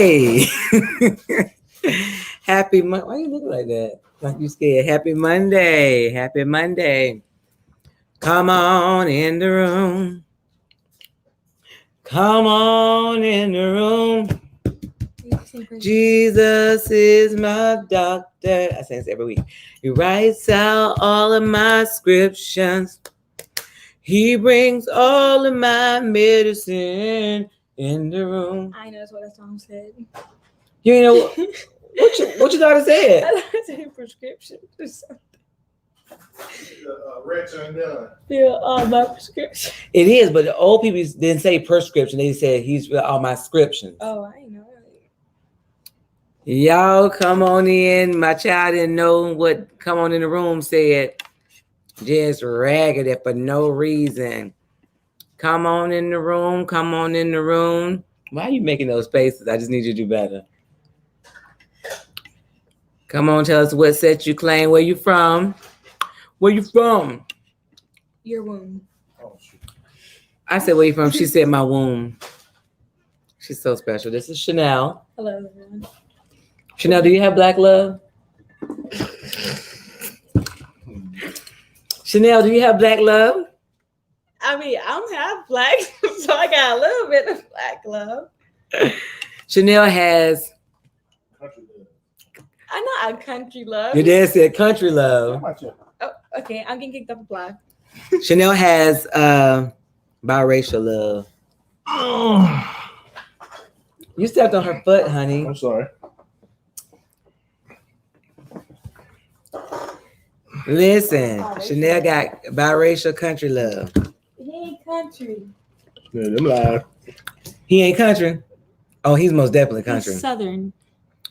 Monday. Happy Monday. Why you looking like that? Like you scared. Happy Monday. Happy Monday. Come on in the room. Come on in the room. Jesus is my doctor. I say this every week. He writes out all of my scriptures. He brings all of my medicine in the room. I know that's what that song said. You know what you thought it said? I thought it said prescription or something. Red undone. Fill all my prescription. It is, but the old people didn't say prescription. They said he's for all my scriptions. Oh, I know. Y'all come on in. My child didn't know what come on in the room said. Just raggedy for no reason. Come on in the room. Come on in the room. Why are you making those faces? I just need you to do better. Come on, tell us what set you claim. Where you from? Where you from? Your womb. Oh, shoot. I said, where you from? She said, my womb. She's so special. This is Chanel. Hello, everyone. Chanel, do you have black love? Chanel, do you have black love? I mean, I don't have black, so I got a little bit of black love. Chanel has. Country love. I'm not a country love. Your dad said country love. How about you? Oh, okay, I'm getting kicked off the block. Chanel has biracial love. Oh, You stepped on her foot, honey. I'm sorry. Listen, Chanel got biracial country love. He ain't country. Yeah, them live. He ain't country. Oh, he's most definitely country. He's Southern.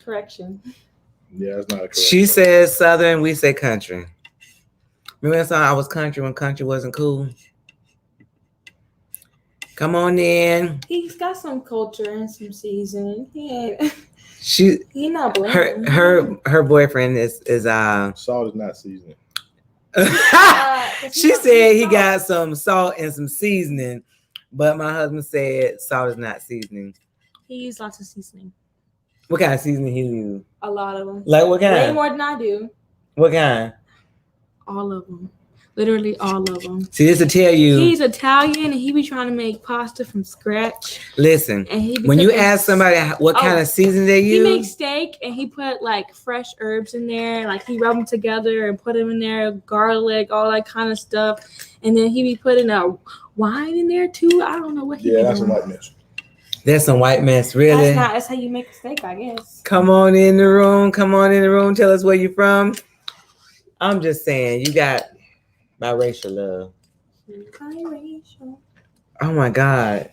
Correction. Yeah, that's not correct. She says Southern, we say country. Remember that song, I was country when country wasn't cool? Come on in. He's got some culture and some seasoning. He ain't. She, He not blaming. her boyfriend is Salt is not seasoning. She said he got some salt and some seasoning, but my husband said salt is not seasoning. He used lots of seasoning. What kind of seasoning he use? A lot of them. Like what Way kind? more than I do. What kind? All of them. Literally all of them. See, this to tell you. He's Italian and he be trying to make pasta from scratch. Listen, And he be when you cooking- ask somebody what kind of seasoning they he use, makes steak and he put like fresh herbs in there. Like he rub them together and put them in there, garlic, all that kind of stuff. And then he be putting a wine in there too. I don't know what he Yeah, be that's a doing. white mess. that's some white mess, really. That's how you make a steak, I guess. Come on in the room. Come on in the room. Tell us where you're from. I'm just saying, you got biracial love. Biracial. Oh my God.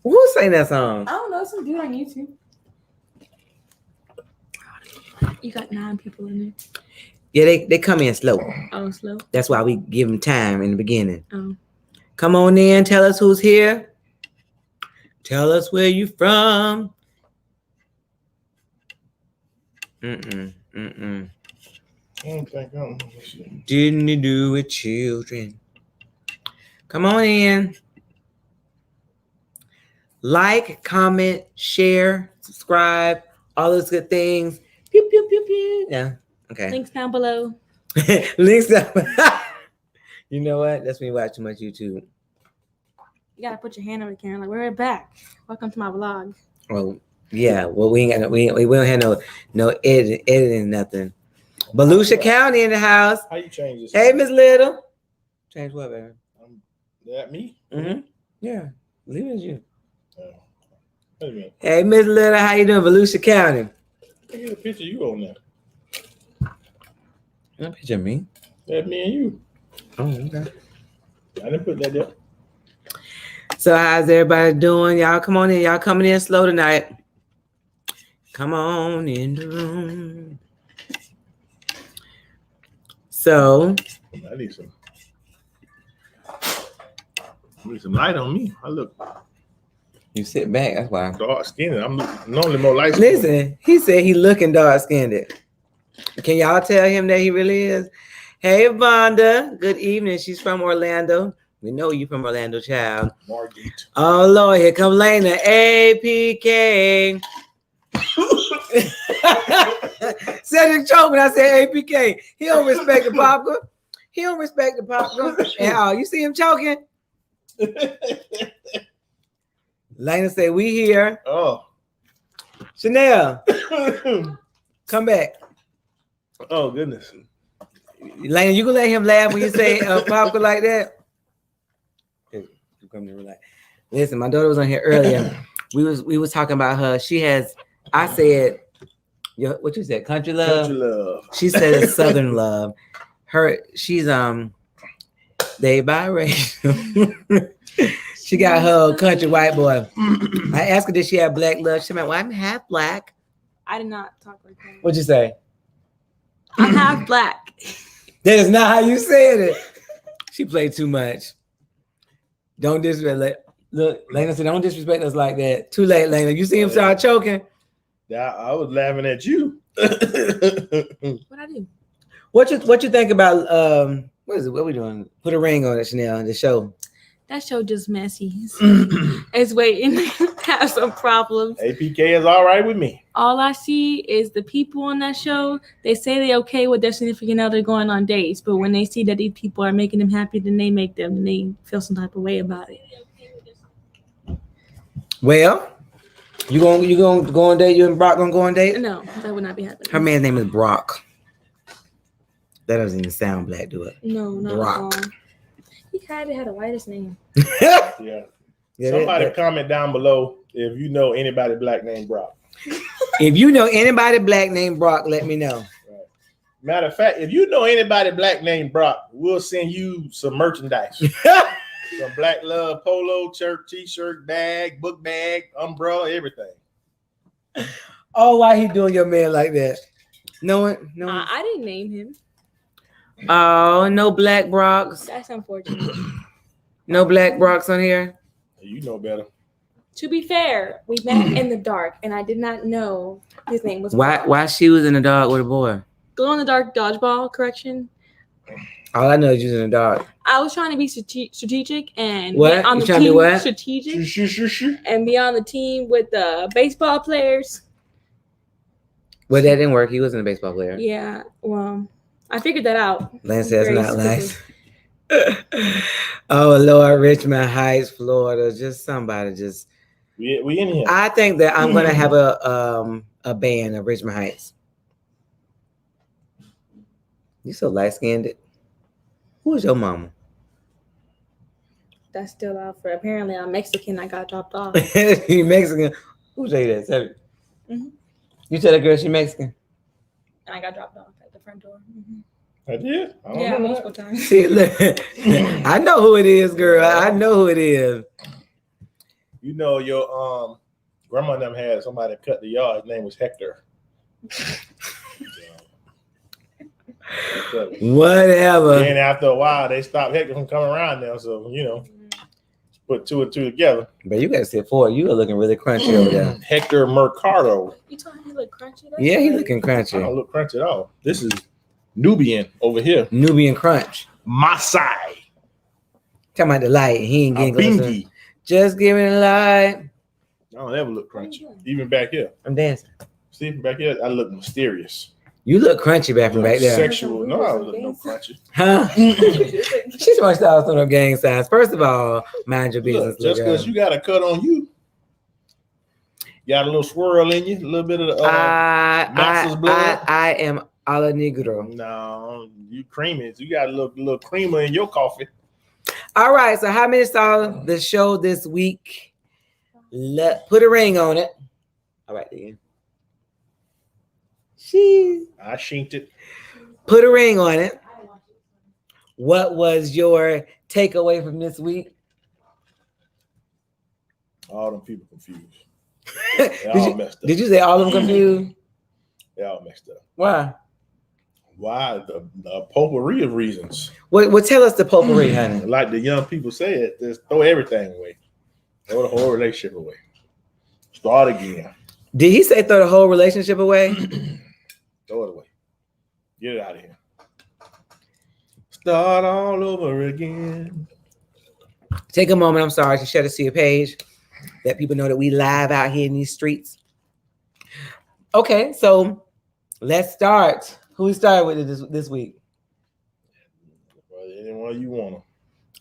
Who sang that song? I don't know, some dude on YouTube. You got 9 people in there. Yeah, they come in slow. Oh, slow. That's why we give them time in the beginning. Oh. Come on in. Tell us who's here. Tell us where you from. Mm-mm. I don't think I'm. Didn't you do with children? Come on in. Like, comment, share, subscribe, all those good things. Pew, pew, pew, pew. Yeah. Okay. Links down below. Links up. You know what? That's when you watch too much YouTube. You gotta put your hand on the camera. Like, we're right back. Welcome to my vlog. Well, yeah. Well, we ain't got we don't have no editing nothing. Volusia County in the house. How you change this? Hey, Miss Little. Change what, baby? That me? Mm-hmm. Yeah. Leave it as you. Wait a minute. Hey, Miss Little, how you doing, Volusia County? Look at the picture you on there. Don't picture me. That's me and you. Oh, okay. I didn't put that there. So how's everybody doing? Y'all come on in. Y'all coming in slow tonight. Come on in the room. So I need some light on me. I look you sit back. That's why. dark skinned. I'm normally more light skinned. Listen, he said he looking dark skinned. Can y'all tell him that he really is? Hey, Vonda. Good evening. She's from Orlando. We know you from Orlando, child. Margate. Oh Lord, here come Lena. APK. Cedric choked when I said APK. He don't respect the popcorn. He don't respect the popcorn. And you see him choking? Lena say, we here. Oh. Chanel, come back. Oh, goodness. Lena, you can let him laugh when you say popcorn like that. Hey, you come to relax. Listen, my daughter was on here earlier. We was talking about her. She has, I said, what you said, country love? Country love. She said it's southern love. She's they biracial. She got her country white boy. I asked her, did she have black love? She went, well, I'm half black. I did not talk like that. What'd you say? I'm half black. That is not how you said it. She played too much. Don't disrespect. Look, Lena said, don't disrespect us like that. Too late, Lena. You see him start choking? Yeah, I was laughing at you. What I do? What you think about what is it? What we doing? Put a ring on it, Chanel, the show. That show just messy. It's waiting to have some problems. APK is all right with me. All I see is the people on that show. They say they're okay with their significant other going on dates, but when they see that these people are making them happy, then they feel some type of way about it. Well, you gonna go on date? You and Brock gonna go on date? No, that would not be happening. Her man's name is Brock. That doesn't even sound black, do it? No, not Brock. at all. He kind of had the whitest name. Yeah. Somebody that. comment down below if you know anybody black named Brock. If you know anybody black named Brock, let me know. Right. Matter of fact, if you know anybody black named Brock, we'll send you some merchandise. Some Black Love polo, shirt, t-shirt, bag, book bag, umbrella, everything. Oh, why he doing your man like that? No one. I didn't name him. Oh, no black Brocks. That's unfortunate. No black Brocks on here. You know better. To be fair, we met in the dark, and I did not know his name was. Why she was in the dark with a boy? Glow in the dark dodgeball correction. All I know is you was in the dark. I was trying to be strategic and What? be on You the trying to be team what? strategic and be on the team with the baseball players. Well, that didn't work. He wasn't a baseball player. Yeah, well, I figured that out. Lance says Very not nice. Oh Lord, Richmond Heights, Florida. Just somebody just. We in here. I think that I'm gonna have a band of Richmond Heights. You so light skinned. Who is your mama? That's still out for. Apparently, I'm Mexican. I got dropped off. You Mexican? Who say that? Say it. Mhm. You tell that girl she Mexican. And I got dropped off at the front door. I did. I don't Yeah, know multiple that. times. See, look, I know who it is, girl. I know who it is. You know your grandma and them had somebody cut the yard. His name was Hector. Whatever. And after a while, they stopped Hector from coming around now. So put two and two together. But you gotta sit forward. You are looking really crunchy over there. Hector Mercado. You told him he looked crunchy? That's Yeah, he good. looking I don't crunchy. look crunchy at all. This is Nubian over here. Nubian crunch. Masai. Talking about the light. He ain't getting closer. Bingi. Just give me the light. I don't ever look crunchy. Even back here. I'm dancing. See, back here, I look mysterious. You look crunchy back from back there. Sexual. No, I don't look no crunchy. Huh? She's trying to start on her gang signs. First of all, mind your business. Look, just because you got a cut on you, got a little swirl in you, a little bit of the Max's blood. I am a la negro. No, you creamy. You got a little creamer in your coffee. All right. So how many saw the show this week? Put a ring on it. All right, then. I shinked it. Put a ring on it. What was your takeaway from this week? All them people confused. They all messed up. Did you say all of them confused? They all messed up. Why? Why? The potpourri of reasons. What tell us the potpourri, honey? Like the young people say it, just throw everything away. Throw the whole relationship away. Start again. Did he say throw the whole relationship away? Throw it away. Get it out of here. Start all over again. Take a moment. I'm sorry to share to see your page. Let people know that we live out here in these streets. Okay, so let's start. Who we started with this week? Well, anyone you want.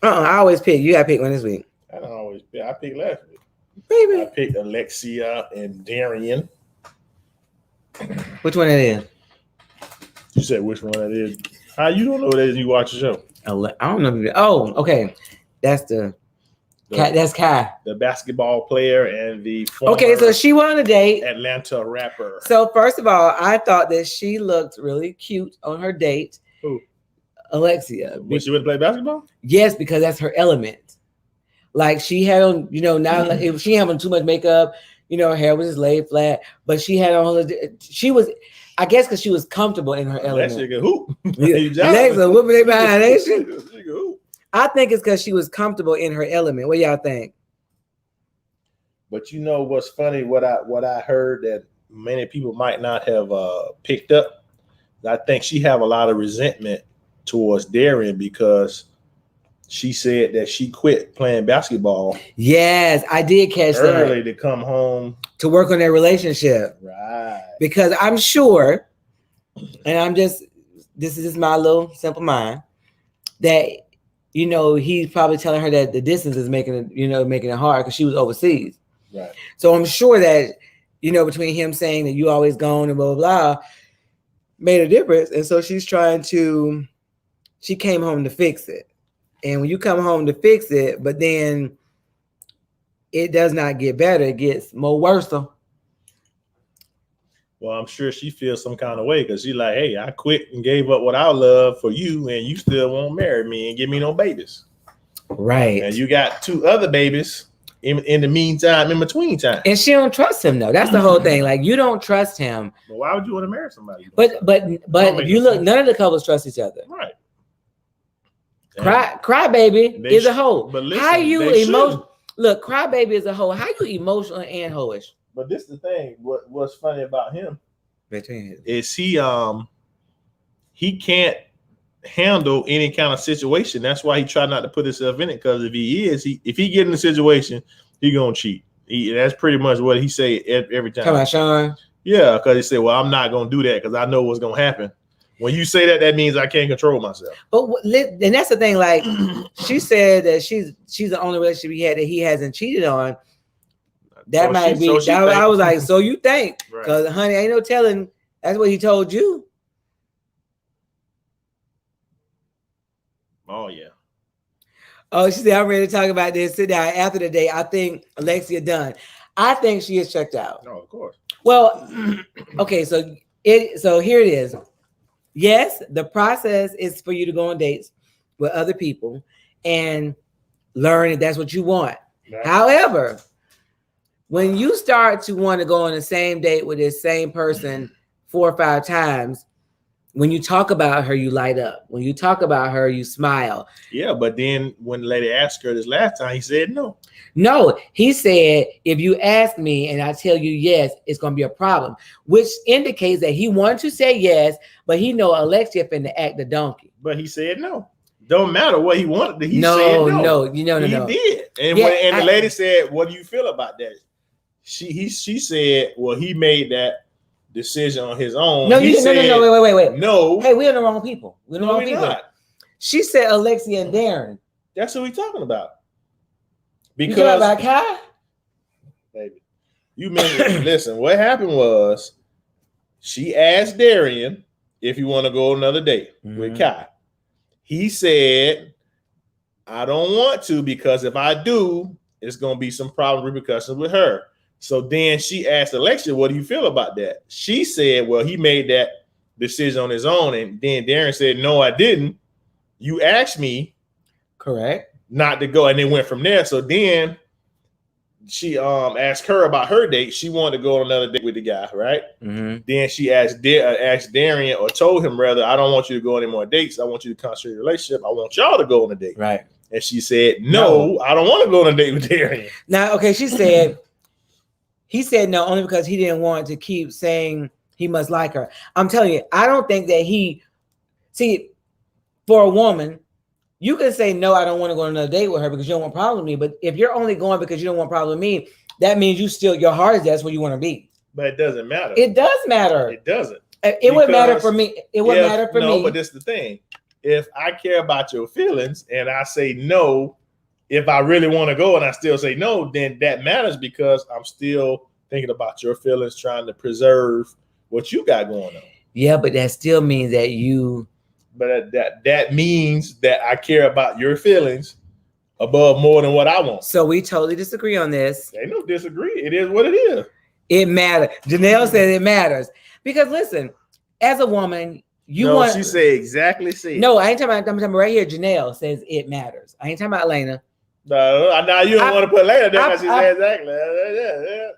I always pick. You gotta pick one this week. I don't always pick. I picked last week. Baby. I picked Alexia and Darian. Which one it is? You said which one it is. How you don't know what it is? You watch the show. I don't know. Oh, okay. That's that's Kai. The basketball player and the former Okay, so she went on a date. Atlanta rapper. So first of all, I thought that she looked really cute on her date. Who? Alexia. When she went to play basketball? Yes, because that's her element. Like she had on, now if she having too much makeup, her hair was just laid flat, but she had on. She was, I guess, because she was comfortable in her element. That shit hoop. Alexa, whooping they behind, ain't she? She can hoop. I think it's because she was comfortable in her element. What y'all think? But you know what's funny? What I heard that many people might not have picked up. I think she have a lot of resentment towards Darian because she said that she quit playing basketball. Yes, I did catch early that. to come home To work on their relationship. Right. Because I'm sure, and this is just my little simple mind, that he's probably telling her that the distance is making it hard because she was overseas. Right. So I'm sure that, between him saying that you always gone and blah, blah, blah, made a difference. And so she came home to fix it. And when you come home to fix it, but then it does not get better, it gets more worse. Well, I'm sure she feels some kind of way because she's like, hey, I quit and gave up what I love for you, and you still won't marry me and give me no babies. Right. And you got 2 other babies in the meantime, in between time. And she don't trust him, though. That's the whole thing. Like, you don't trust him. Well, why would you want to marry somebody? But if you look, none of the couples trust each other. Right. Crybaby is a hoe. But listen, how you they emotional? Look, Crybaby is a hoe. How you emotional and hoish? But this is the thing. What's funny about him is he can't handle any kind of situation. That's why he tried not to put himself in it. Because if he get in the situation, he gonna cheat. That's pretty much what he say every time. Come on, Sean. Yeah, because he said, "Well, I'm not gonna do that because I know what's gonna happen." When you say that, that means I can't control myself. But and that's the thing. Like she said that she's the only relationship he had that he hasn't cheated on. That So might she- be. so she That, I think- was like, so you think? Right. Because honey, ain't no telling. That's what he told you. Oh yeah. Oh, she said, I'm ready to talk about this. Sit down after the day. I think Alexia done. I think she is checked out. No, of course. Well, okay, so here it is. Yes, the process is for you to go on dates with other people and learn if that's what you want. Right. However, when you start to want to go on the same date with this same person 4 or 5 times, when you talk about her, you light up. When you talk about her, you smile. Yeah, but then when the lady asked her this last time, he said no. No, he said, if you ask me and I tell you yes, it's going to be a problem, which indicates that he wanted to say yes, but he know Alexia finna act the donkey. But he said no. Don't matter what he wanted to. He No, said no. no. He No. did. And Yeah, the lady said, "What do you feel about that?" She said, "Well, he made that decision on his own." No, He you didn't. said, No, wait. No, Hey, we're the wrong people. We're the no, wrong we're people. not. She said Alexia and Darren. That's who we talking about. You talking Because, about Kai? baby, you mentioned. Listen, what happened was she asked Darian if he want to go on another date with Mhm. Kai. He said, "I don't want to because if I do, it's gonna be some problem repercussions with her." So then she asked Alexia, "What do you feel about that?" She said, "Well, he made that decision on his own." And then Darren said, "No, I didn't. You asked me Correct. not to go," and it went from there. So then she asked her about her date. She wanted to go on another date with the guy, right? Mm-hmm. Then she asked Darian, or told him rather, "I don't want you to go on any more dates. I want you to concentrate your relationship. I want y'all to go on a date." Right. And she said, "No, I don't want to go on a date with Darian." Now, okay, she said he said no only because he didn't want to keep saying he must like her. I'm telling you, I don't think that for a woman, you can say no, I don't want to go on another date with her because you don't want problems with me. But if you're only going because you don't want problems with me, that means your heart is that's where you want to be. But it doesn't matter. It does matter. It doesn't. It would matter Because for me. It would matter for me. But this is the thing. If I care about your feelings and I say no, if I really want to go and I still say no, then that matters because I'm still thinking about your feelings, trying to preserve what you got going on. Yeah, but that still means that you. But that means that I care about your feelings above more than what I want. So we totally disagree on this. Ain't no disagree. It is what it is. It matters. Janelle says it matters because listen, as a woman, She said exactly. No, I ain't talking about. I'm talking about right here. Janelle says it matters. I ain't talking about Elena. No, now you don't want to put Lena there because she said exactly.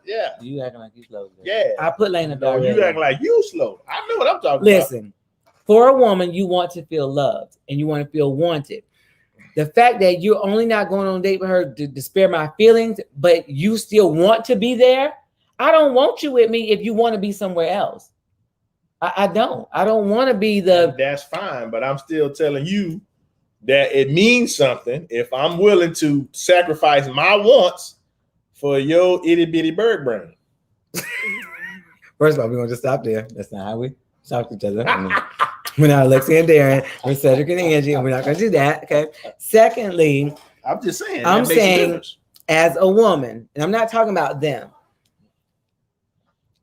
Yeah. You acting like you slow. Yeah. I put Lena No, down. you acting like you slow. I know what I'm talking about. Listen, for a woman, you want to feel loved and you want to feel wanted. The fact that you're only not going on a date with her to spare my feelings, but you still want to be there. I don't want you with me if you want to be somewhere else. I don't. I don't want to be the. That's fine, but I'm still telling you that it means something if I'm willing to sacrifice my wants for your itty bitty bird brain. First of all, we're gonna just stop there. That's not how we talk to each other. We're not Alexia and Darren. We're Cedric and Angie, and we're not gonna do that. Okay. Secondly, I'm just saying. I'm saying as a woman, and I'm not talking about them.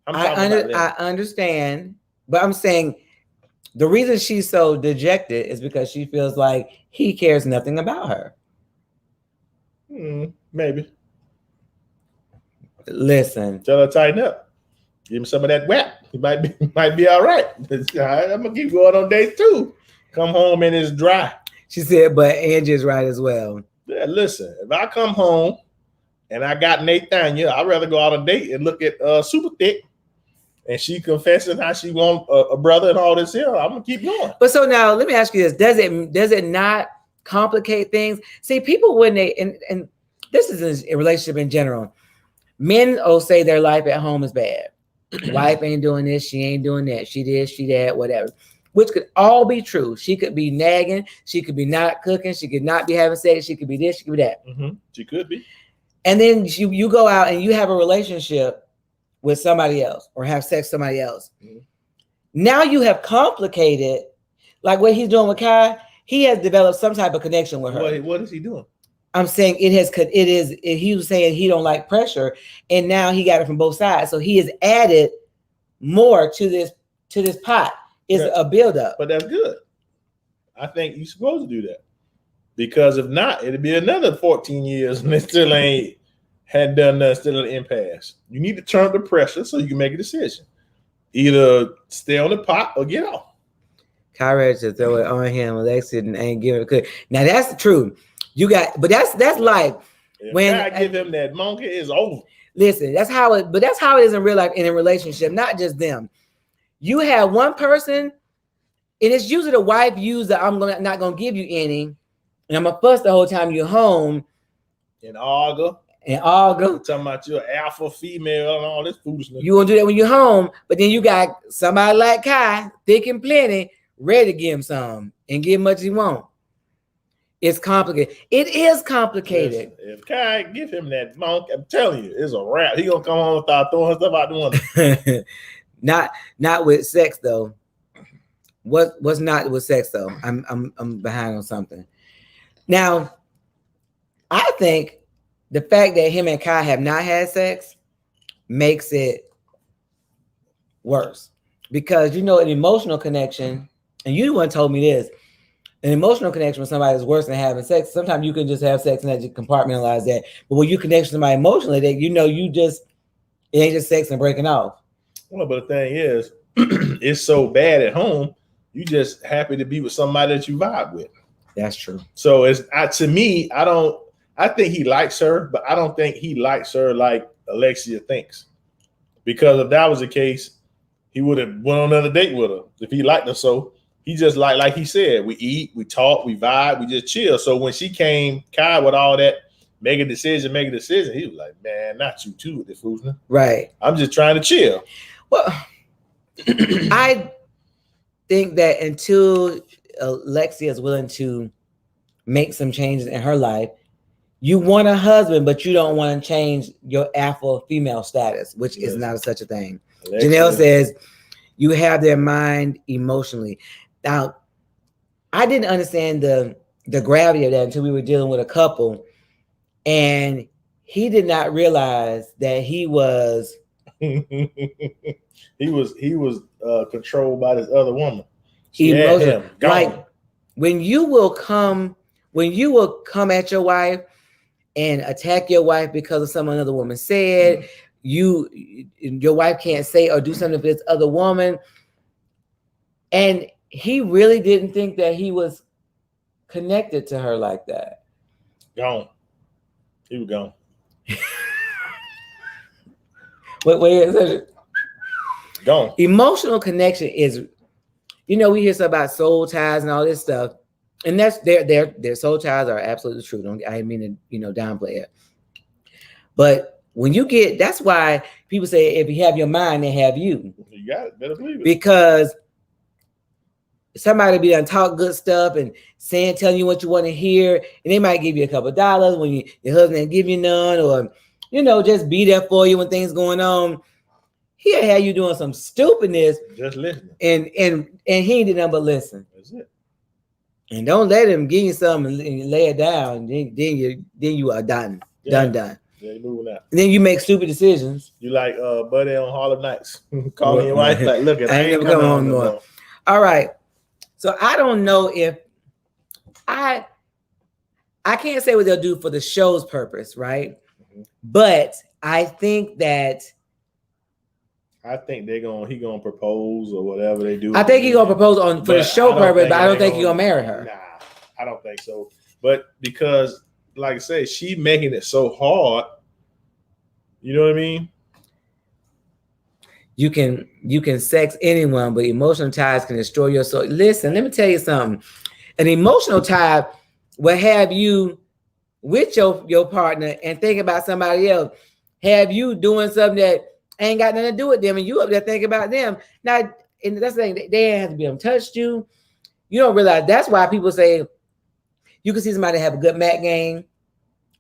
I understand, but I'm saying the reason she's so dejected is because she feels like he cares nothing about her. Maybe. Listen. Tell her to tighten up. Give him some of that whap. He might be all right. I'm gonna keep going on dates too. Come home and it's dry. She said, but Angie is right as well. Yeah, listen, if I come home and I got Nathania, I'd rather go out on a date and look at Super Thick. And she confessing how she want a brother and all this here. I'm gonna keep going. But so now let me ask you this: does it not complicate things? See, people when they and this is a relationship in general. Men say their life at home is bad. Wife ain't doing this, she ain't doing that. She this, she that, whatever. Which could all be true. She could be nagging, she could be not cooking, she could not be having sex, she could be this, she could be that. She could be. And then you go out and you have a relationship with somebody else or have sex with somebody else. Now you have complicated, like what he's doing with Kai. He has developed some type of connection with her. What is he doing? I'm saying he was saying he don't like pressure, and now he got it from both sides. So he has added more to this pot. It's a buildup. But that's good. I think you're supposed to do that. Because if not, it'll be another 14 years and it still hadn't done nothing, still an impasse. You need to turn up the pressure so you can make a decision. Either stay on the pot or get off. Kyra to throw it on him. Alexia ain't giving it good. Now that's true. But that's life. If when I give him that monkey, it's over. Listen, that's how it is in real life in a relationship, not just them. You have one person, and it's usually the wife not gonna give you any, and I'm gonna fuss the whole time you're home. And argue. Talking about your alpha female and all this foolishness. You gonna do that when you're home, but then you got somebody like Kai, thick and plenty, ready to give him some and give him much he want. It's complicated. It is complicated. Listen, if Kai give him that monk, I'm telling you, it's a wrap. He gonna come home and start throwing stuff out the window. Not with sex though. What's not with sex though? I'm behind on something. Now, I think the fact that him and Kai have not had sex makes it worse because an emotional connection, and you the one told me this. An emotional connection with somebody is worse than having sex. Sometimes you can just have sex and just compartmentalize that. But when you connect with somebody emotionally, that it ain't just sex and breaking off. Well, but the thing is, it's so bad at home, you just happy to be with somebody that you vibe with. That's true. So to me, I think he likes her, but I don't think he likes her like Alexia thinks. Because if that was the case, he would have went on another date with her if he liked her so. He just like he said, we eat, we talk, we vibe, we just chill. So when she came, Kai, with all that, make a decision, he was like, man, not you too with this foolishness. Right. I'm just trying to chill. Well, I think that until Alexia is willing to make some changes in her life, You want a husband, but you don't want to change your alpha female status, which is not such a thing. Janelle says you have their mind emotionally. Now, I didn't understand the gravity of that until we were dealing with a couple, and he did not realize that he was he was controlled by this other woman. Emotional. Like when you will come at your wife and attack your wife because of something another woman said, your wife can't say or do something for this other woman, and he really didn't think that he was connected to her like that. Gone. He was gone. Wait. Gone. Emotional connection is, we hear stuff about soul ties and all this stuff, and that's their soul ties are absolutely true. I mean to downplay it, but when you get, that's why people say if you have your mind, they have you. You got it. Better believe it. Because somebody be done talk good stuff and telling you what you want to hear, and they might give you a couple of dollars when your husband didn't give you none, or just be there for you when things going on. He'll have you doing some stupidness, just listening, and he ain't did nothing but listen. That's it. And don't let him give you something and lay it down. Then you are done. Yeah. Done. Yeah, you moving out. And then you make stupid decisions. You like Buddy on Harlem Nights. Calling your wife like, look at I ain't never come home no more. All right. So I don't know if I can't say what they'll do for the show's purpose, right? Mm-hmm. But I think he gonna propose or whatever they do. I think he's gonna propose for the show purpose, but I don't think he's gonna marry her. Nah, I don't think so. But because, like I say, she making it so hard. You know what I mean? You can sex anyone, but emotional ties can destroy your soul. Listen, let me tell you something. An emotional tie will have you with your partner and think about somebody else. Have you doing something that ain't got nothing to do with them, and you up there thinking about them. Now, and that's the thing, they ain't have to be touched you. You don't realize that's why people say you can see somebody have a good mat game,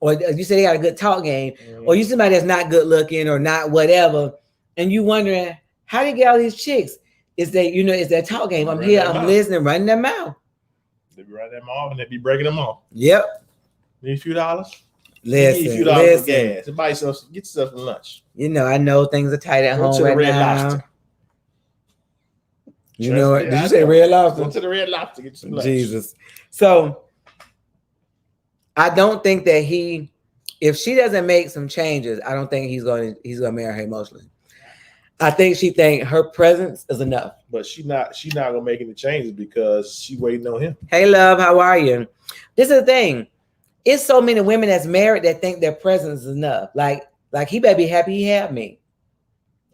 or you say they got a good talk game, or you see somebody that's not good looking or not whatever, and you wondering how they get all these chicks. It's that talk game. I'm here, I'm listening, running their mouth. They be running them off and they be breaking them off. Yep. Need a few dollars? Listen. Need a few dollars for gas. Buy yourself, get yourself some lunch. I know things are tight at home right now. Lobster. Did you say Red Lobster? Go to the Red Lobster, get some lunch. Jesus. So I don't think that if she doesn't make some changes, I don't think he's gonna marry her emotionally. I think she think her presence is enough. But she's not gonna make any changes because she waiting on him. Hey love, how are you? This is the thing. It's so many women that's married that think their presence is enough. Like he better be happy he had me.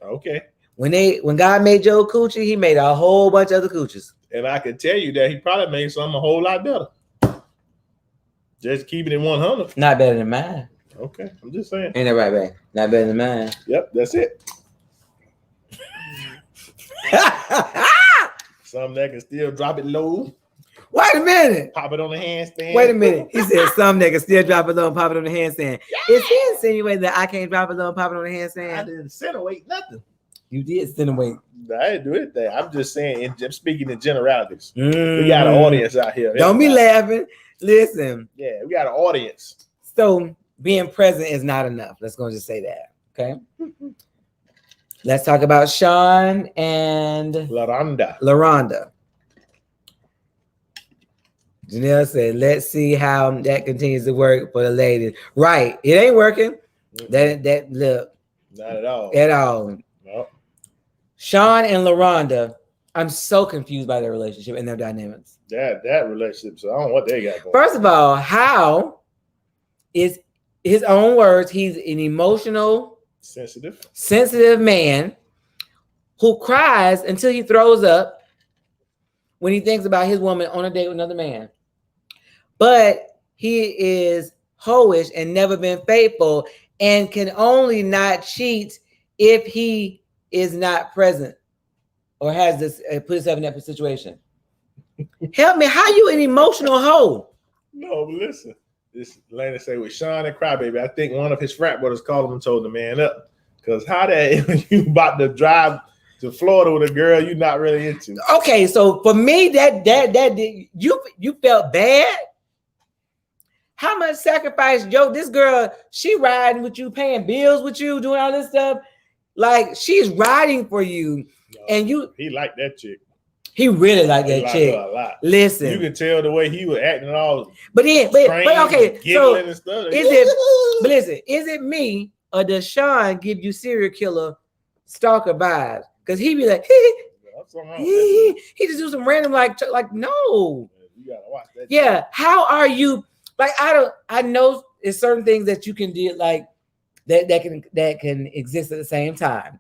Okay. When God made Joe Coochie, he made a whole bunch of other coochies. And I can tell you that he probably made something a whole lot better. Just keeping it 100. Not better than mine. Okay, I'm just saying. Ain't that right, babe? Not better than mine. Yep, that's it. Some that can still drop it low. Wait a minute. Pop it on the handstand. Wait a minute. He said some that can still drop it low and pop it on the handstand. Yeah. Is he insinuating that I can't drop it low and pop it on the handstand? I didn't insinuate nothing. You did insinuate. I didn't do anything. I'm just saying, I'm speaking in generalities. We got an audience out here. Don't be laughing. Listen. Yeah, we got an audience. So being present is not enough. Let's go just say that. Okay. Let's talk about Sean and LaRonda. Janelle said, let's see how that continues to work for the ladies. Right. It ain't working. That look. Not at all. At all. Nope. Sean and LaRonda, I'm so confused by their relationship and their dynamics. That relationship, so I don't know what they got going. First of all, how is his own words, he's an emotional, sensitive man who cries until he throws up when he thinks about his woman on a date with another man. But he is hoish and never been faithful and can only not cheat if he is not present or has this put himself in that situation. Help me, how you an emotional hoe? No, but listen, This Lana say with Sean and Crybaby, I think one of his frat brothers called him and told the man up. Because how that you about to drive to Florida with a girl you not really into? Okay, so for me, that you felt bad. How much sacrifice, Joe? This girl, she riding with you, paying bills with you, doing all this stuff. Like she's riding for you, and you. He liked that chick. He really liked that He liked chick. her a lot. Listen, You can tell the way he was acting all. but okay. So and stuff. is it? But listen, is it me or does Sean give you serial killer stalker vibes? Because he be like, he just do some random like no. You gotta watch that. Yeah, how are you? Like I know it's certain things that you can do like that can exist at the same time,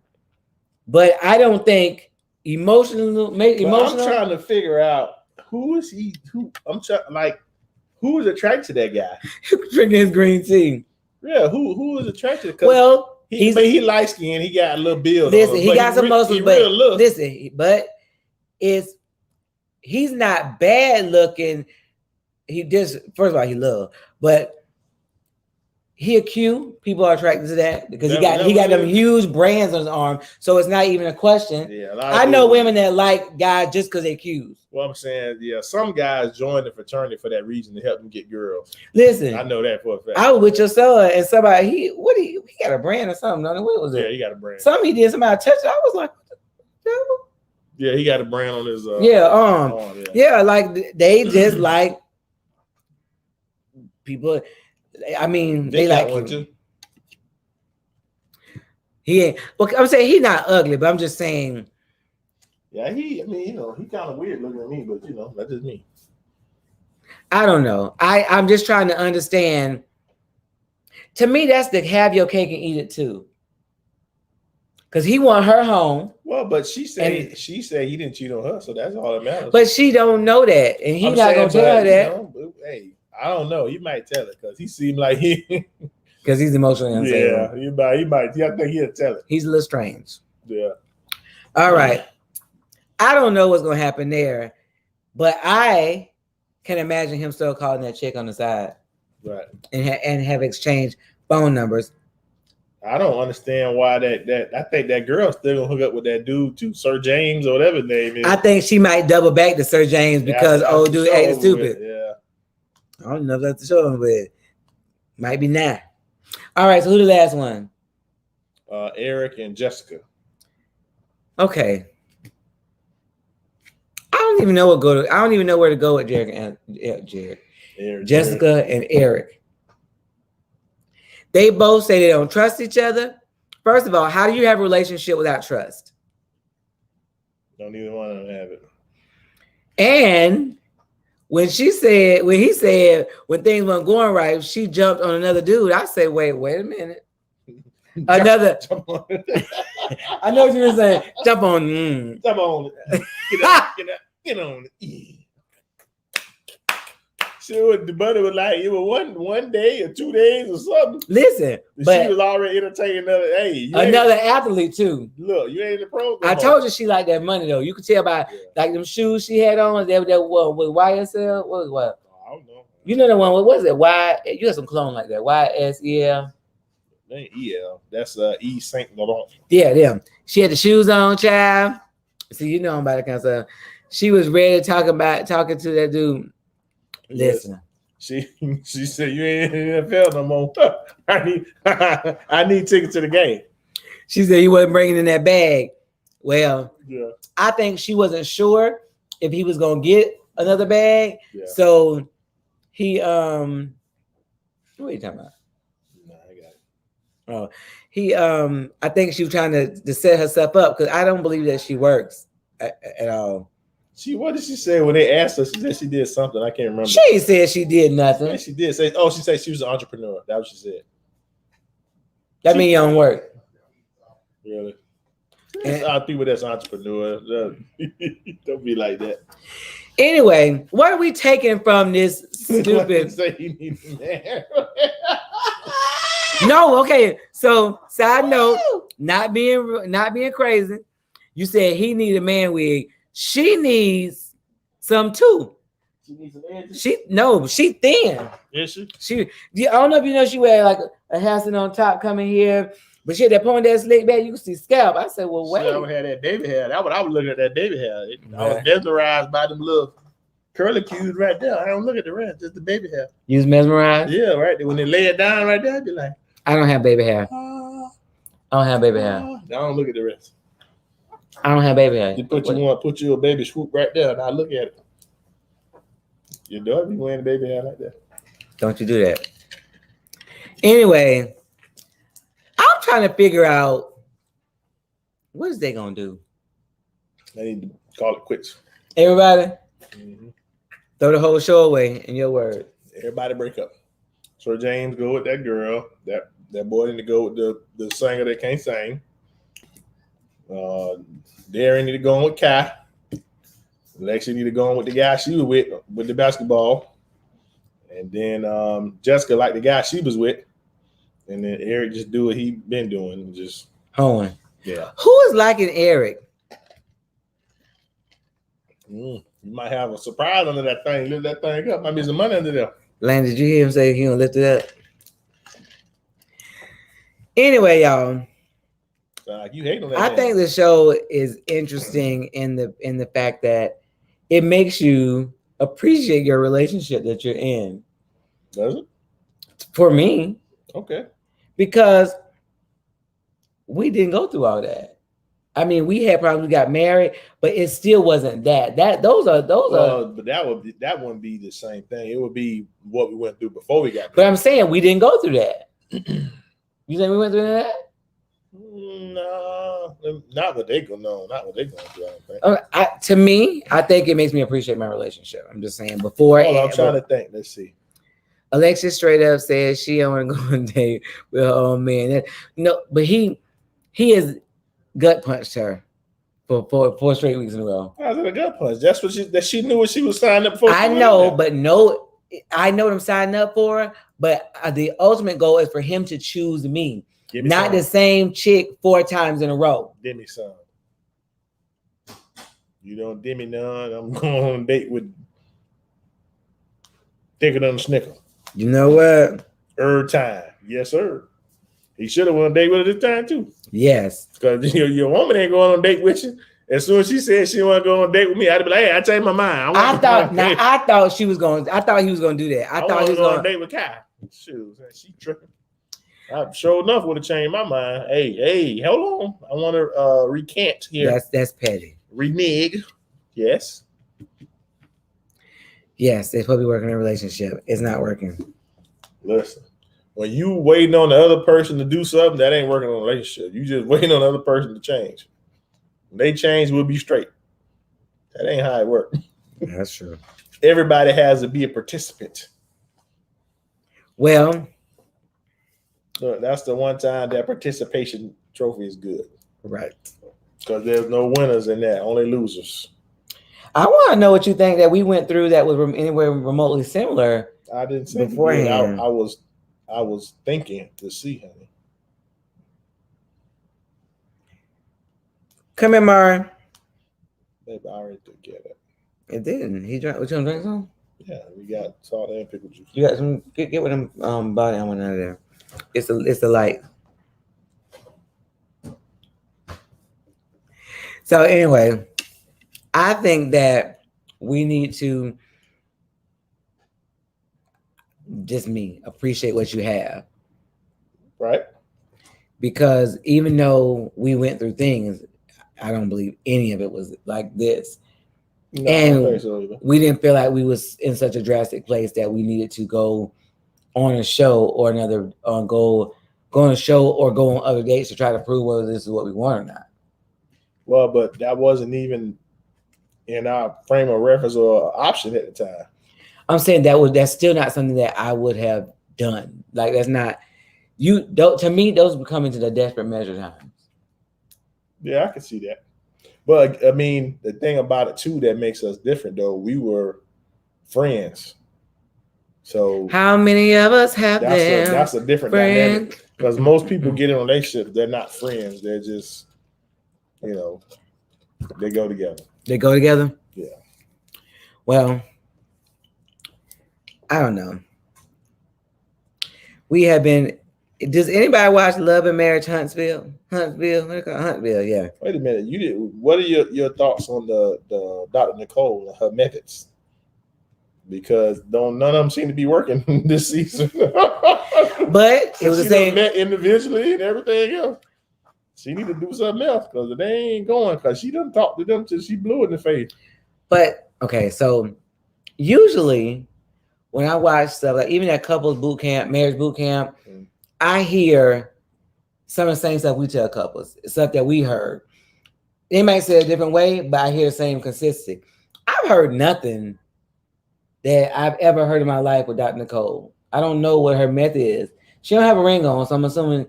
but I don't think emotional. I'm trying to figure out who is he? Who is attracted to that guy? Drinking his green tea. Yeah, who is attracted? Well, he light skinned. He got a little build. Listen, he got some muscles, but look. listen, but he's not bad looking. He just first of all he love, but he a Q. People are attracted to that because he got them huge brands on his arm, so it's not even a question. Yeah, I know women that like guys just because they Qs. Well, I'm saying, yeah, some guys join the fraternity for that reason to help them get girls. Listen, I know that for a fact. I was with your son and somebody he got a brand or something. What was it? Yeah, he got a brand. Something he did. Somebody touched it. I was like, what the hell? Yeah, he got a brand on his. Yeah, like they just like people. I mean, they like one him. too. He ain't. Well, I'm saying he's not ugly, but I'm just saying. Yeah, he kind of weird looking at me, but that's just me. I don't know. I'm just trying to understand. To me, that's the have your cake and eat it too. Because he want her home. Well, but she said he didn't cheat on her, so that's all that matters. But she don't know that, and he's not gonna tell her that. Hey, I don't know. You might tell it because he seemed like he. Because he's emotionally unstable. Yeah, he might. I think he'll tell it. He's a little strange. Yeah. All right. I don't know what's gonna happen there, but I can imagine him still calling that chick on the side, right? And have exchanged phone numbers. I don't understand why that. I think that girl's still gonna hook up with that dude too, Sir James or whatever his name is. I think she might double back to Sir James because old dude acting stupid. Yeah. I don't know if that's the show, but might be not. All right, so who the last one? Eric and Jessica. Okay. I don't even know where to go with Jessica and Eric. They both say they don't trust each other. First of all, how do you have a relationship without trust? Don't either one of them have it. And when he said when things weren't going right, she jumped on another dude. I say, wait a minute. Another. I know what you were saying. Jump on. Jump on. Get on it. So the buddy was like, it was one day or 2 days or something. Listen, but she was already entertaining another athlete too. Look, you ain't in the program. I told you she liked that money though. You could tell by like them shoes she had on. That what with YSL? What? I don't know. You know the one. What was it? Y? You got some clone like that. YSEL. That ain't EL. That's E Saint Laurent. Yeah, them. She had the shoes on, child. See, you know about that kind of stuff. She was ready to talking to that dude. Listen. She said, you ain't in the NFL no more. I need tickets to the game. She said he wasn't bringing in that bag. Well, yeah. I think she wasn't sure if he was gonna get another bag. Yeah. So he what are you talking about? No, I got it. Oh, he I think she was trying to set herself up because I don't believe that she works at all. What did she say when they asked her? She said she did something. I can't remember. She said she did nothing. Yeah, she did say. Oh, she said she was an entrepreneur. That's what she said. That means you don't work. Really? People that's entrepreneurs. Don't be like that. Anyway, what are we taking from this stupid? Say he needs a man. No, okay. So side note, not being crazy. You said he needed a man wig. She needs some too. She needs some edges. She thin. Is she? I don't know if you know she wear like a hairline on top coming here, but she had that ponytail slick back. You can see scalp. I said, well, wait. She ever had that baby hair. That's what I was looking at. That baby hair. I was Right. mesmerized by them little curly cues right there. I don't look at the rest, just the baby hair. You was mesmerized? Yeah, right. When they lay it down right there, I'd be like, I don't have baby hair. ah, I don't have baby hair. ah. I don't look at the rest. I don't have baby hair. You put you a baby swoop right there, and I look at it. Your daughter be wearing a baby hair like that. Don't you do that. Anyway, I'm trying to figure out what is they gonna do. They need to call it quits. Everybody, Mhm. throw the whole show away in your word. Everybody break up. So James go with that girl. That boy need to go with the singer that can't sing. Darren need to go on with Kai. Lexi need to go on with the guy she was with the basketball. And then Jessica like the guy she was with. And then Eric just do what he been doing. Just Hold on. yeah. Who is liking Eric? You might have a surprise under that thing. Lift that thing up. Might be some money under there. Lane, did you hear him say he gonna lift it up? Anyway, y'all, You hate on that. I man. think the show is interesting in the fact that it makes you appreciate your relationship that you're in. Does it? For me, Okay. because we didn't go through all that. I mean, we had problems. We got married, but it still wasn't that. Those are. But that wouldn't be the same thing. It would be what we went through before we got But married. I'm saying we didn't go through that. You think we went through that? No, not what they go. No, not what they going through. I don't think. To me, I think it makes me appreciate my relationship. I'm just saying before. I'm trying to think. Let's see. Alexis straight up says she don't want to go on a date with her own man. No, but he has gut punched her for 4 straight weeks in a row. How's it a gut punch? That's what she knew what she was signing up for. I know, but no, I know what I'm signing up for. But the ultimate goal is for him to choose me, Give me not some. the same chick 4 times in a row. Give me some. You don't give me none. I'm going on a date with thicker than a snicker. You know what? Time. Yes, sir. He should have went on a date with her this time too. Yes. Because your woman ain't going on a date with you. As soon as she said she want to go on a date with me, I'd be like, hey, I changed my mind. I thought he was going to do that. I thought he was go on a going. date with Kai. Shoot, she tripping. I sure enough would have changed my mind. Hey, hold on. I want to recant here. That's petty. Renege. Yes. Yes, they're supposed to be working in a relationship. It's not working. Listen, when you waiting on the other person to do something, that ain't working on a relationship. You just waiting on the other person to change. When they change, we'll be straight. That ain't how it works. That's true. Everybody has to be a participant. Well, So that's the one time that participation trophy is good. right. Because there's no winners in that, only losers. I want to know what you think that we went through that was anywhere remotely similar. I didn't say Beforehand. I was thinking to see, honey. Come here, Mara. Baby, I already took care of that. It didn't. He drank. What you gonna drink some? Yeah, we got salt and pickle juice. You got some. Get with them body armor out of there. It's the light. So anyway, I think that we need to just appreciate what you have, Right? because even though we went through things, I don't believe any of it was like this. No, And I don't think so either. we didn't feel like we was in such a drastic place that we needed to go on a show or another go on a show or go on other dates to try to prove whether this is what we want or not. Well, but that wasn't even in our frame of reference or option at the time. I'm saying that's still not something that I would have done. Like that's not to me, those become into the desperate measure times. Yeah, I can see that. But I mean, the thing about it too that makes us different though, we were friends. So How many of us have them? that's a different dynamic. Because most people get in relationships, they're not friends. They're just, they go together. They go together? Yeah. Well, I don't know. We have been. Does anybody watch Love and Marriage Huntsville? Huntsville, what do you call it? Huntsville, yeah. Wait a minute. You did. What are your thoughts on the Dr. Nicole and her methods? Because none of them seem to be working this season. But it was the she same. done met individually and everything else. She need to do something else because they ain't going. Because she done talked to them till she blew it in the face. But okay, so usually when I watch stuff like even at couples boot camp, marriage boot camp, I hear some of the same stuff we tell couples, stuff that we heard. They might say it a different way, but I hear the same consistency. I've heard nothing that I've ever heard in my life with Dr. Nicole. I don't know what her method is. She don't have a ring on, so I'm assuming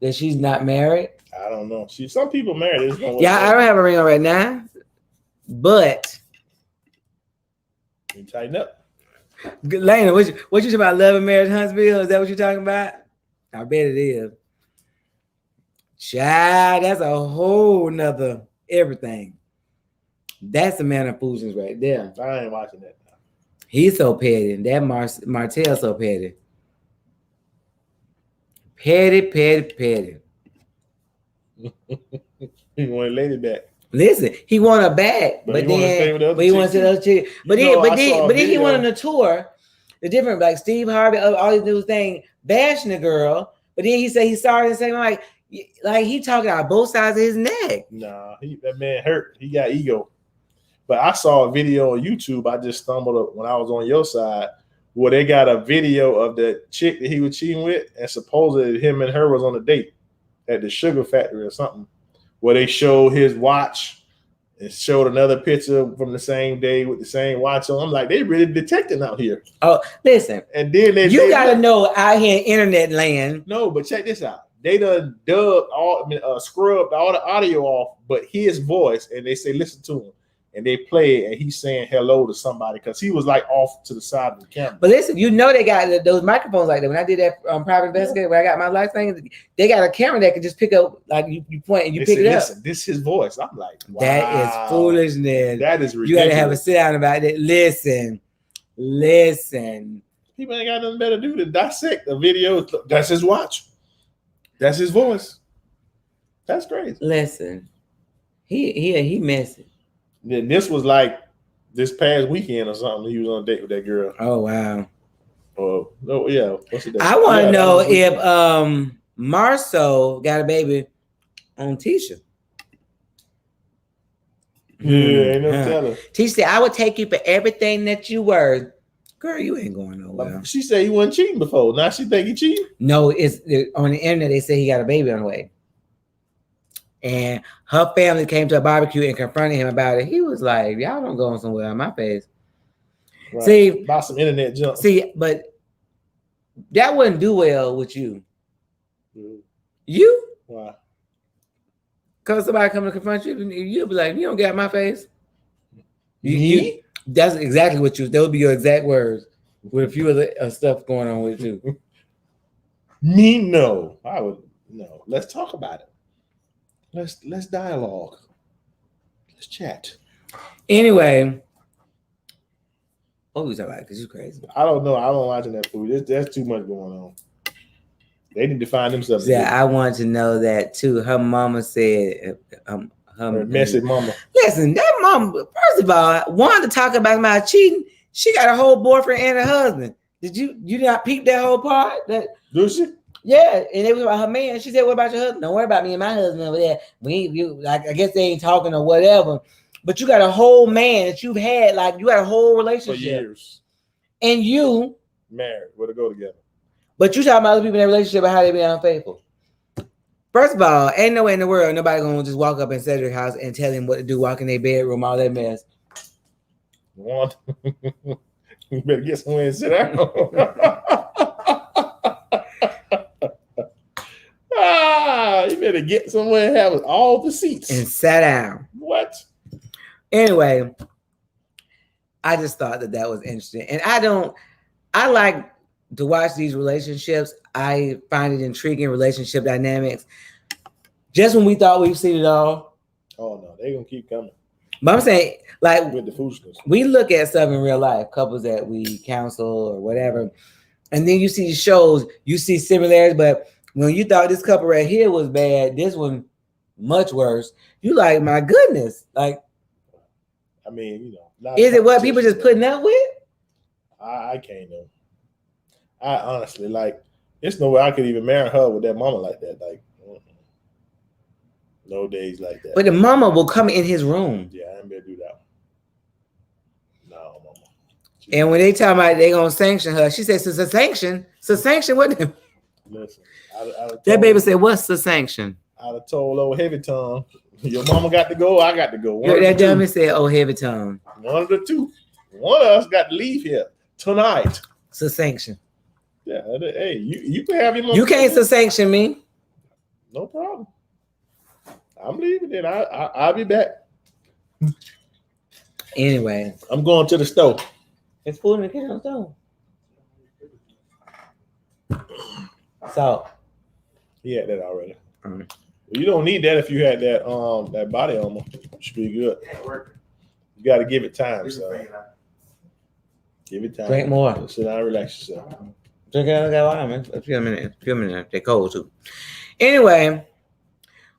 that she's not married. I don't know. Some people married. Yeah, I don't have a ring on right now, but you tighten up. Lena, what you talking about? Love and Marriage Huntsville? Is that what you're talking about? I bet it is. Child, that's a whole nother everything. That's the man of foolishness right there. I ain't watching that now. He's so petty. That Martell so petty. Petty. He wanted lady back. Listen, he want her back, but he wants to see the other chick. But then he went on a tour. The different, like Steve Harvey, all he do was thing bashing the girl. But then he said he sorry and saying like he talking out both sides of his neck. Nah, that man hurt. He got ego. But I saw a video on YouTube. I just stumbled up when I was on your side where they got a video of the chick that he was cheating with, and supposedly him and her was on a date at the sugar factory or something, where they showed his watch and showed another picture from the same day with the same watch on. I'm like, they really detecting out here. Oh, listen. And then you got to know out here in internet land. No, but check this out. They done scrubbed all the audio off, but his voice, and they say, listen to him. And they play it, and he's saying hello to somebody because he was like off to the side of the camera. But listen, you know they got those microphones like that. When I did that private investigator, when I got my life thing, they got a camera that can just pick up, like you point and you pick it up. Listen, this is his voice. I'm like, wow. That is foolishness. That is ridiculous. You got to have a sit down about it. Listen. People ain't got nothing better to do than dissect a video. That's his watch. That's his voice. That's crazy. Listen, he messy. Then this was like this past weekend or something. He was on a date with that girl. Oh wow. Oh no, yeah. What's it? I want to know if Marceau got a baby on Tisha. Yeah, ain't no telling. Tisha said, "I would take you for everything that you were." Girl, you ain't going nowhere. She said he wasn't cheating before. Now she think he cheating. No, it's on the internet. They say he got a baby on the way. And her family came to a barbecue and confronted him about it. He was like, y'all don't go somewhere on my face. Right. See, about some internet junk. See, but that wouldn't do well with you. Mm-hmm. You? Why? Because somebody come to confront you, you'll be like, you don't get out my face. Me? That's exactly what that would be your exact words with a few other stuff going on with you. Me? No. I would no. Let's talk about it. Let's dialogue. Let's chat. Anyway, what was I like? This is crazy. I don't know. I don't watching that food. That's too much going on. They need to find themselves. Yeah, I want to know that too. Her mama said, her messy mama. Listen, that mama. First of all, wanted to talk about my cheating. She got a whole boyfriend and a husband. Did you not peep that whole part? Do she? Yeah, and it was about her man. She said, "What about your husband? Don't worry about me and my husband over there. I guess they ain't talking or whatever. But you got a whole man that you've had, like you got a whole relationship for years, and you married, where to go together. But you talking about other people in that relationship and how they be unfaithful. First of all, ain't no way in the world nobody gonna just walk up in Cedric's house and tell him what to do, walk in their bedroom, all that mess. One, you better get somewhere and sit down. You better get somewhere and have all the seats and sit down. What? Anyway, I just thought that was interesting, and I like to watch these relationships. I find it intriguing, relationship dynamics. Just when we thought we've seen it all, oh no, they're gonna keep coming. But I'm saying, like, with the foolishness. we look at stuff in real life, couples that we counsel or whatever, and then you see these shows, you see similarities, but when you thought this couple right here was bad, this one much worse. You like, my goodness, like, I mean, you know, not is it what people just putting up with? I can't know. I honestly like. It's no way I could even marry her with that mama like that. Like, no days like that. But the mama will come in his room. Yeah, I ain't better do that. No, mama. And when they talk about they gonna sanction her, she says, "It's a sanction. It's a sanction." What? Listen, That baby said, "What's the sanction?" I'd have told old heavy tongue, your mama got to go, I got to go. That dummy said, "Oh, heavy tongue." One of the two. One of us got to leave here tonight. It's a sanction. Yeah, hey, you can have your mama. You can't sanction me. No problem. I'm leaving then. I'll be back. Anyway, I'm going to the store. it's food in the kitchen stove. So He had that already. Mhm. You don't need that if you had that body armor. Should be good. You got to give it time. So give it time. Drink more. Sit down, and relax yourself. Drink another water, man. A few minutes. They're cold too. Anyway,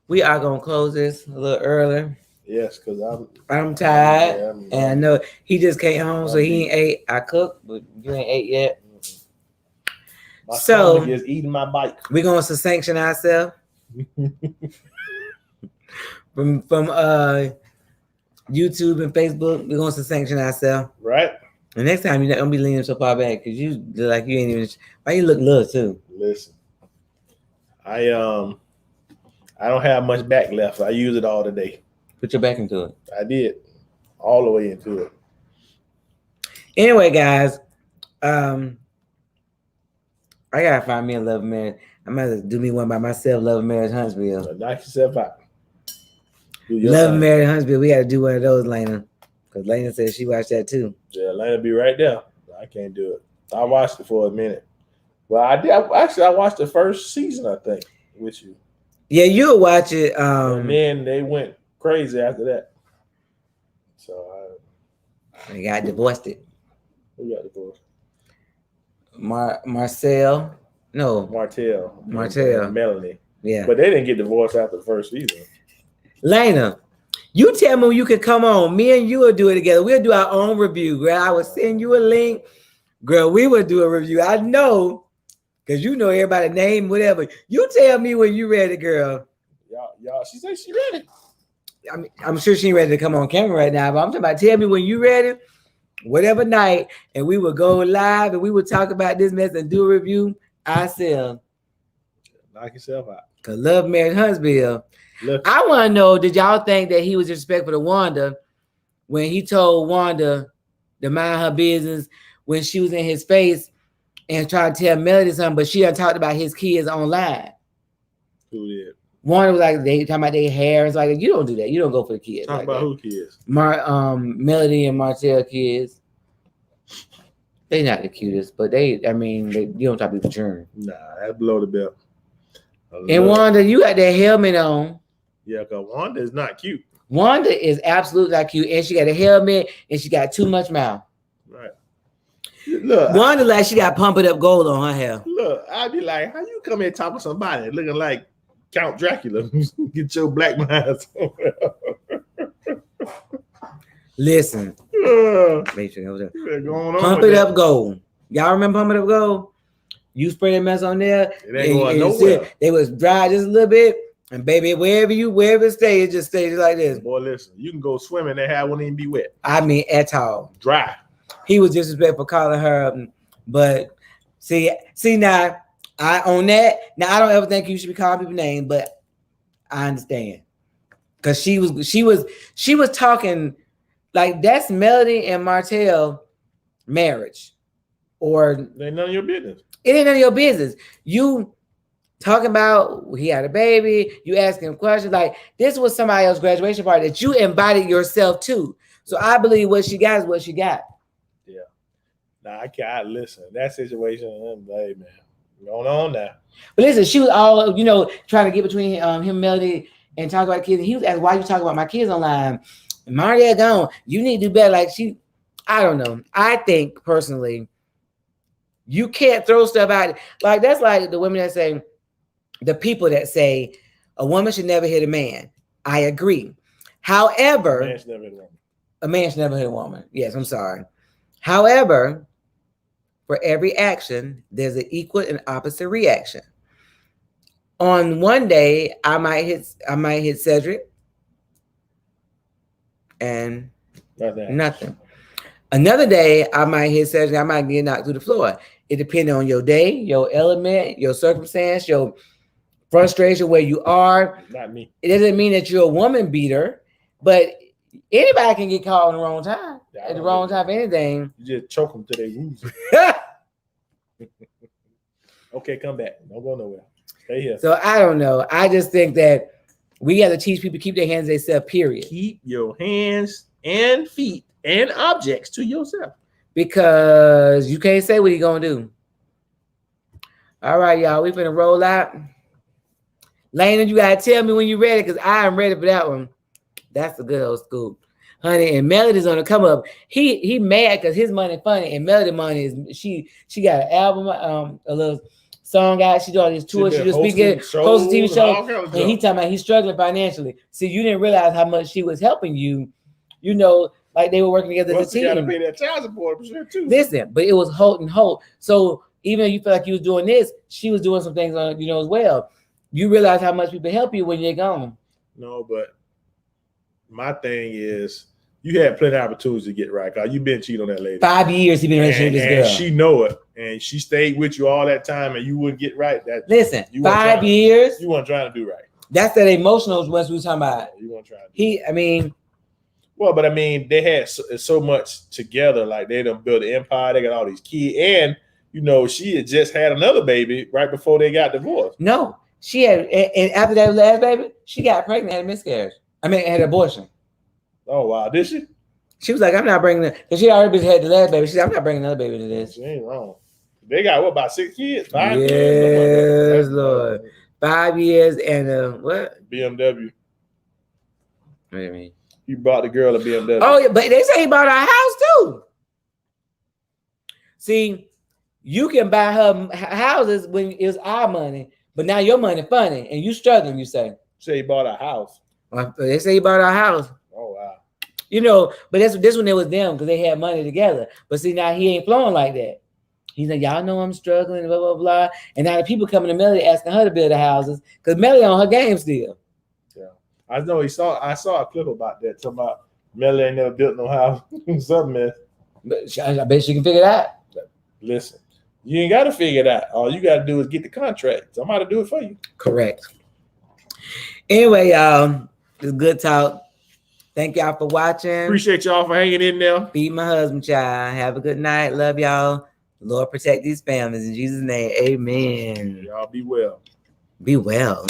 we are gonna close this a little early. Yes, because I'm tired, Yeah, and I know he just came home, so he ain't ate. I cooked, but you ain't ate yet. My So- stomach is eating my bike. We're gonna sanction ourselves from YouTube and Facebook. We're gonna sanction ourselves. Right? The next time you're not gonna be leaning so far back because you look like you ain't even. Why you look little too? Listen, I don't have much back left. I use it all today. Put your back into it. I did all the way into it. Anyway, guys, I gotta find me a love marriage. I'm gonna do me one by myself. Love marriage Huntsville. So knock yourself out. Do your Love thing. marriage Huntsville. We gotta do one of those, Lena, because Lena said she watched that too. Yeah, Lana be right there. I can't do it. I watched it for a minute. Well, I did. I watched the first season, I think, with you. Yeah, you'll watch it. And then they went crazy after that. So They got divorced. It. who got divorced? Marcel. No, Martell. Martell. And Melanie. yeah. But they didn't get divorced after the first season. Lena, you tell me when you can come on. Me and you will do it together. We'll do our own review, girl. I will send you a link. Girl, we will do a review. I know, because you know everybody's name, whatever. You tell me when you ready, girl. Y'all, she said she ready. I'm sure she ain't ready to come on camera right now, but I'm talking about tell me when you ready, whatever night, and we will go live and we will talk about this mess and do a review ourselves. Knock yourself out. Cause Love Marriage Huntsville. Look, I want to know, did y'all think that he was disrespectful to Wanda when he told Wanda to mind her business when she was in his face and tried to tell Melody something, but she had talked about his kids online? who did? Wanda was like, they talking about their hair. It's like, you don't do that. You don't go for the kids. Talk like about that. who kids. Melody and Martell kids. They not the cutest, but you don't talk people churn. Nah, that's below the belt. And Wanda, you got that helmet on. Yeah, because Wanda is not cute. Wanda is absolutely not cute, and she got a helmet, and she got too much mouth. Right. Look, Wanda like she got pumped up gold on her hair. look, I'd be like, how you come here talking to somebody looking like Count Dracula? Get your black mind somewhere. Listen, make sure that was it. What's going on Pump with it that? up gold. Y'all remember Pump It Up Gold? You spray that mess on there. It ain't going nowhere. They was dry just a little bit, and baby, wherever it stays, it just stays like this. Boy, listen, you can go swimming, that hair won't even be wet. I mean, at all. Dry. He was disrespectful calling her, but see now I own that. Now I don't ever think you should be calling people names, but I understand because she was talking like that's Melody and Martell marriage, or It ain't none of your business. it ain't none of your business. You talking about he had a baby, you asking him questions like this was somebody else's graduation party that you invited yourself to. So I believe what she got is what she got. Nah, I can't listen. That situation, hey man, going on now. But listen, she was all, trying to get between him and Melody and talk about kids. And he was asked, why you talking about my kids online? Maria gone. You need to do better. Like I don't know. I think personally, you can't throw stuff out. Like that's like the women that say, the people that say a woman should never hit a man. I agree. However, a man should never hit a woman. Yes, I'm sorry. However, for every action, there's an equal and opposite reaction. On one day, I might hit Cedric and nothing. Another day, I might hit Cedric, I might get knocked through the floor. It depends on your day, your element, your circumstance, your frustration, where you are. Not me. It doesn't mean that you're a woman beater, but anybody can get caught in the wrong time. At the wrong time for anything. You just choke them till they lose. Okay, come back. Don't go nowhere. Stay here. So I don't know. I just think that we got to teach people to keep their hands to themselves, period. Keep your hands and feet and objects to yourself. Because you can't say what you're going to do. All right, y'all. We finna roll out. Lana, you got to tell me when you're ready because I am ready for that one. That's a good old scoop. Honey, and Melody's on the come up. He mad because his money funny and Melody money is she got an album, a little song out. She doing all these tours. She just speaking, hosting TV shows, and he talking about he's struggling financially. See, you didn't realize how much she was helping you. You know, like they were working together as a team. Got to pay that child support for sure too. Listen, but it was Holt and Holt. So even though you feel like you was doing this, she was doing some things on as well. You realize how much people help you when you're gone. No, but my thing is, you had plenty of opportunities to get right. Cause you've been cheating on that lady. 5 years he been in a relationship with this girl. She know it, and she stayed with you all that time, and you wouldn't get right. That listen, 5 years. You weren't trying to do right. That's that emotional ones we were talking about. You weren't trying to. But they had so much together. Like they done built an empire. They got all these kids, and she had just had another baby right before they got divorced. No, she had, and after that last baby, she got pregnant, had a miscarriage. Had an abortion. Oh wow, did she? She was like, "I'm not bringing it," because she already had the last baby. She said, "I'm not bringing another baby to this." She ain't wrong. They got about 6 kids? 5 yes, kids? Yes, Lord. 5 years and what? BMW. What do you mean? You bought the girl a BMW. Oh yeah, but they say he bought our house too. See, you can buy her houses when it's our money, but now your money funny and you struggling. You say he bought a house. Well, they say he bought our house. Oh wow. But this one it was them because they had money together. But see, now he ain't flowing like that. He's like, y'all know I'm struggling, blah blah blah. And now the people coming to Melody asking her to build the houses because Melody on her game still. Yeah, I know. I saw a clip about that. Talking about Melody ain't never built no house. Something, man. But I bet she can figure it out. Listen, you ain't got to figure it out. All you got to do is get the contract. Somebody do it for you. Correct. Anyway, y'all, it's good talk. Thank y'all for watching. Appreciate y'all for hanging in there. Feed my husband, child. Have a good night. Love y'all. Lord protect these families. In Jesus' name, amen. Y'all be well. Be well.